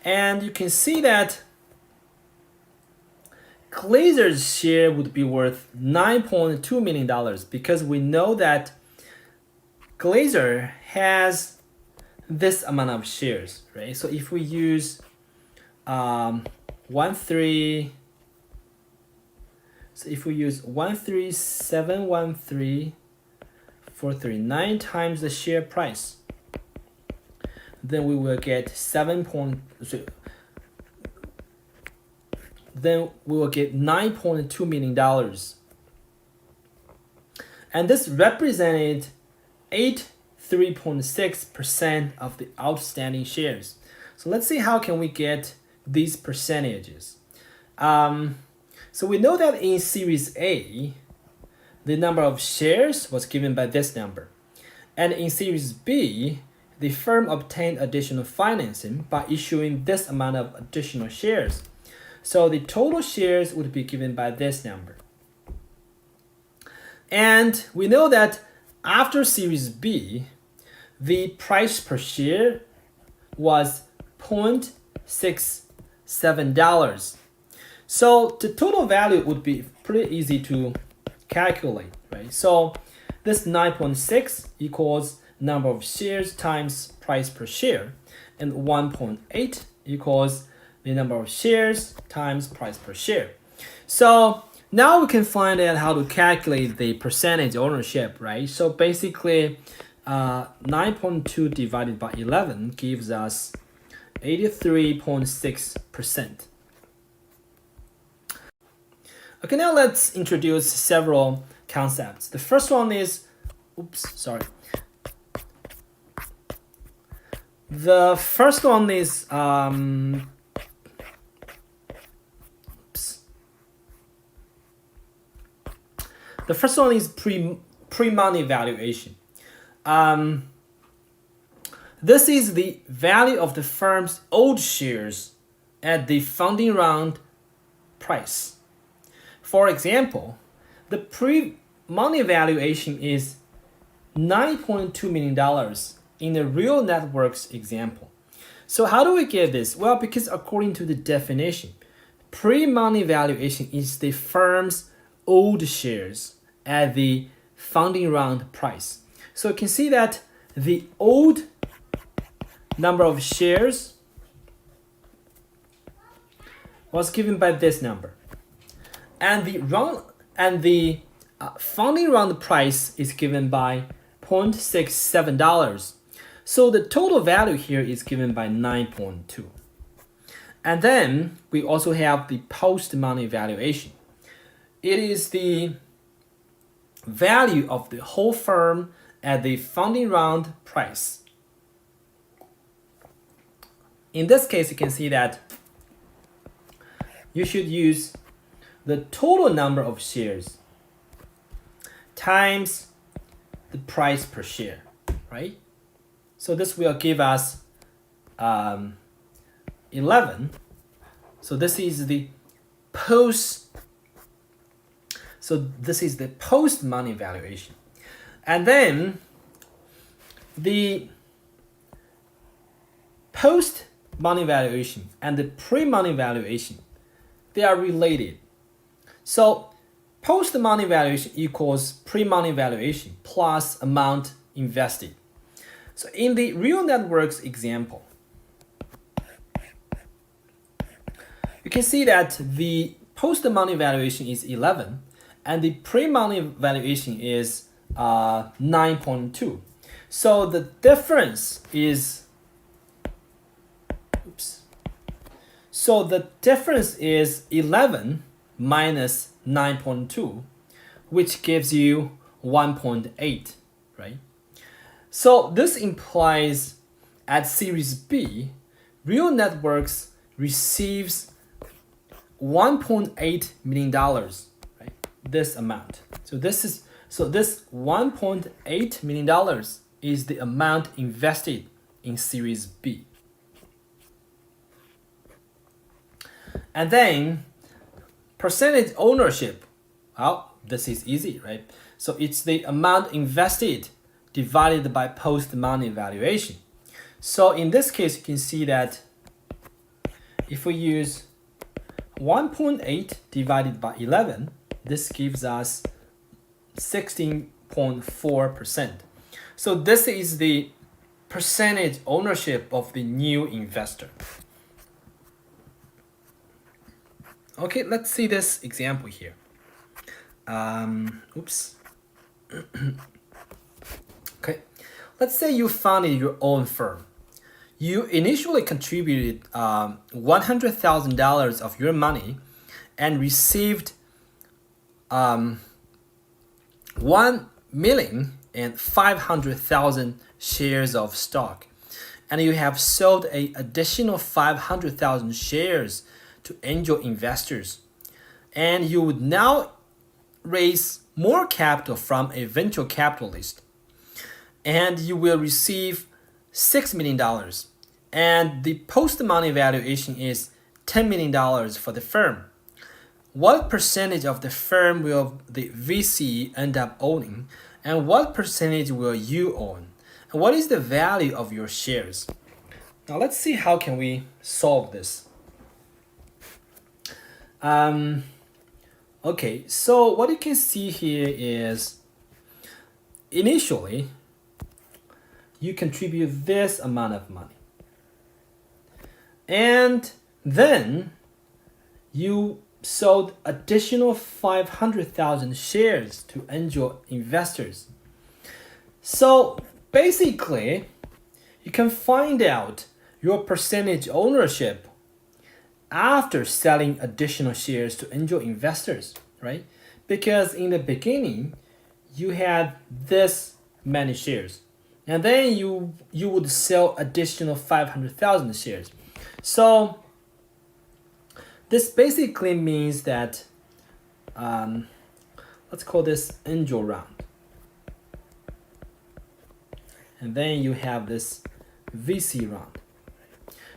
[SPEAKER 1] And you can see that Glazer's share would be worth $9.2 million because we know that Glazer has this amount of shares, right? So if we use 13713,439 times the share price, then we will get $9.2 million. And this represented 83.6% of the outstanding shares. So let's see how can we get these percentages. So we know that in Series A, the number of shares was given by this number. And in Series B, the firm obtained additional financing by issuing this amount of additional shares. So the total shares would be given by this number. And we know that after Series B, the price per share was $0.67. So the total value would be pretty easy to calculate, right? So this 9.6 equals number of shares times price per share, and 1.8 equals the number of shares times price per share. So now we can find out how to calculate the percentage ownership, right? So basically, 9.2 divided by 11 gives us 83.6%. Okay, now let's introduce several concepts. The first one is, The first one is pre-money valuation. This is the value of the firm's old shares at the funding round price. For example, the pre-money valuation is $9.2 million in the Real Networks example. So how do we get this? Well, because according to the definition, pre-money valuation is the firm's old shares at the funding round price. So you can see that the old number of shares was given by this number, and the funding round price is given by $0.67. So the total value here is given by 9.2. And then we also have the post-money valuation. It is the value of the whole firm at the funding round price. In this case, you can see that you should use the total number of shares times the price per share, right? So this will give us 11. So this is the post-money valuation. And then the post-money valuation and the pre-money valuation, they are related. So post-money valuation equals pre-money valuation plus amount invested. So in the real networks example, you can see that the post-money valuation is 11 and the pre-money valuation is 9.2. So the difference is, so the difference is 11 minus 9.2, which gives you 1.8, right? So this implies at Series B, Real Networks receives $1.8 million, right? This amount. So this $1.8 million is the amount invested in Series B. And then percentage ownership. Well, this is easy, right? So it's the amount invested divided by post-money valuation. So in this case, you can see that if we use 1.8 divided by 11, this gives us 16.4%. So this is the percentage ownership of the new investor. Okay, let's see this example here. Okay, let's say you founded your own firm. You initially contributed $100,000 of your money and received 1,500,000 shares of stock, and you have sold an additional 500,000 shares to angel investors, and you would now raise more capital from a venture capitalist, and you will receive $6 million, and the post-money valuation is $10 million for the firm. What percentage of the firm will the VC end up owning, and what percentage will you own, and what is the value of your shares? Now let's see how can we solve this. Okay, so what you can see here is initially you contribute this amount of money, and then you sold additional 500,000 shares to angel investors. So basically you can find out your percentage ownership after selling additional shares to angel investors, right? Because in the beginning, you had this many shares, and then you would sell additional 500,000 shares. So this basically means that, let's call this angel round. And then you have this VC round.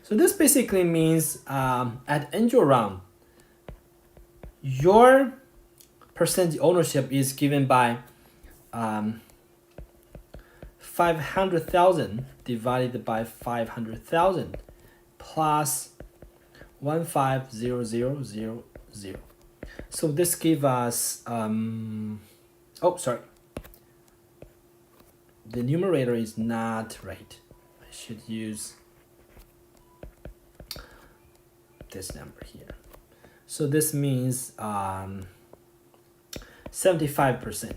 [SPEAKER 1] So this basically means at angel round, your percentage ownership is given by 500,000 divided by 500,000 plus 150,000. So this gives us, the numerator is not right. I should use this number here. So this means 75%.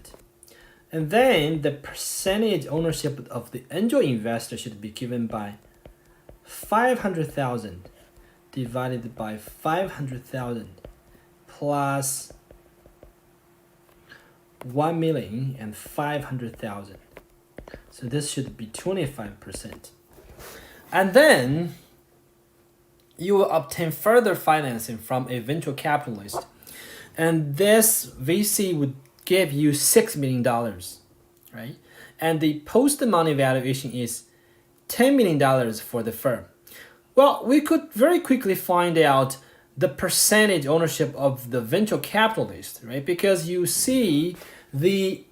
[SPEAKER 1] And then the percentage ownership of the angel investor should be given by 500,000 divided by 500,000 plus 1,500,000. So this should be 25%. And then you will obtain further financing from a venture capitalist, and this VC would give you $6 million, right? And the post-money valuation is $10 million for the firm. Well, we could very quickly find out the percentage ownership of the venture capitalist, right? Because you see the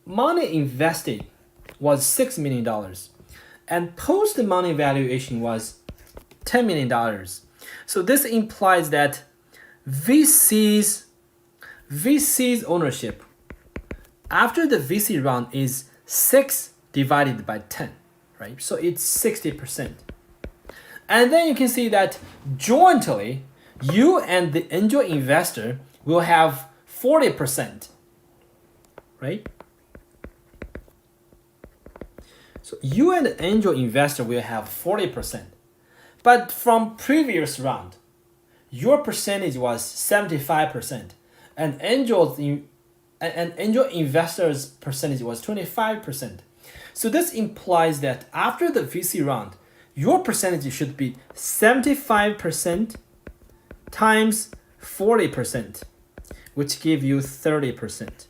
[SPEAKER 1] money invested was $6 million. And post-money valuation was $10 million. So this implies that VC's ownership after the VC round is 6 divided by 10, right? So it's 60%. And then you can see that jointly, you and the angel investor will have 40%, right? So you and the angel investor will have 40%. But from previous round, your percentage was 75%, and angel investors' percentage was 25%. So this implies that after the VC round, your percentage should be 75% times 40%, which give you 30%.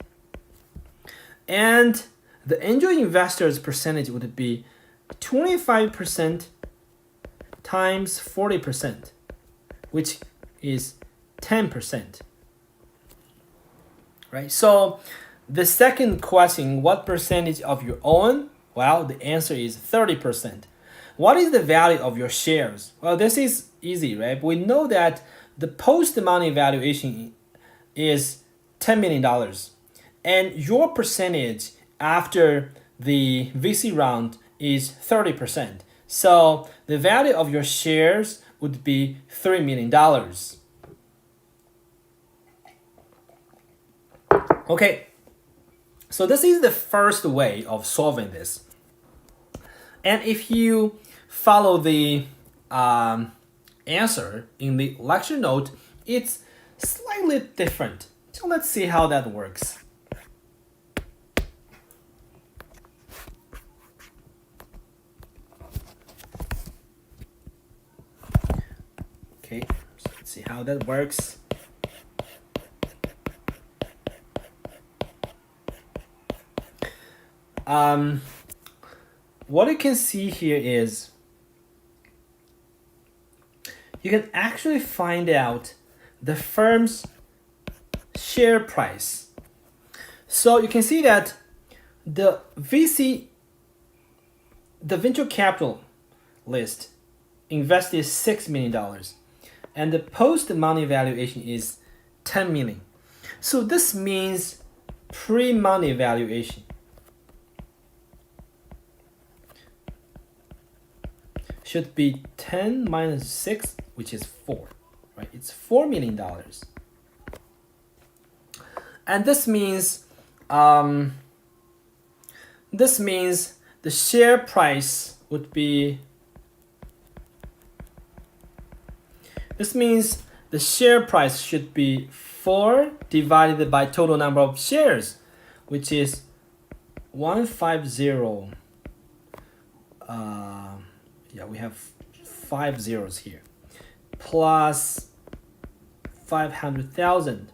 [SPEAKER 1] And the angel investors' percentage would be 25% times 40%, which is 10%. Right? So the second question, what percentage of your own? Well, the answer is 30%. What is the value of your shares? Well, this is easy, right? We know that the post-money valuation is $10 million. And your percentage after the VC round is 30%. So the value of your shares would be $3 million. Okay, so this is the first way of solving this. And if you follow the answer in the lecture note, it's slightly different. So let's see how that works. Okay, so let's see how that works. What you can see here is you can actually find out the firm's share price. So you can see that the venture capital list invested $6 million, and the post-money valuation is $10 million. So this means pre-money valuation should be 10 minus 6, which is 4, right? It's $4 million. And this means the share price would be, this means the share price should be 4 divided by total number of shares, which is 150. Yeah, we have 5 zeros here, plus 500,000.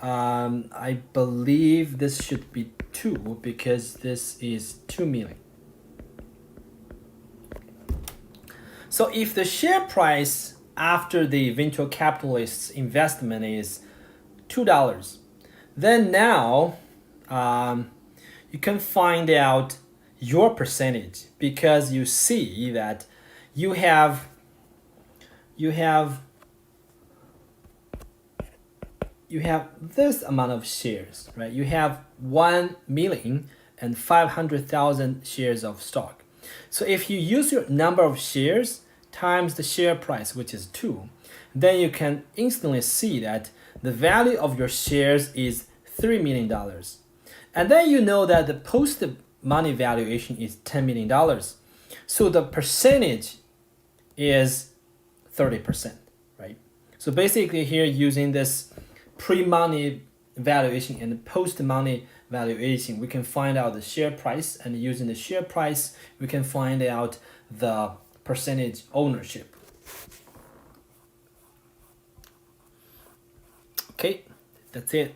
[SPEAKER 1] I believe this should be 2 because this is 2 million. So if the share price after the venture capitalist's investment is $2, then now you can find out your percentage, because you see that you have this amount of shares, right? You have 1,500,000 shares of stock. So if you use your number of shares times the share price, which is 2, then you can instantly see that the value of your shares is $3 million. And then you know that the post-money valuation is $10 million. So the percentage is 30%, right? So basically here, using this pre-money valuation and post-money valuation, we can find out the share price, and using the share price, we can find out the percentage ownership. Okay, that's it.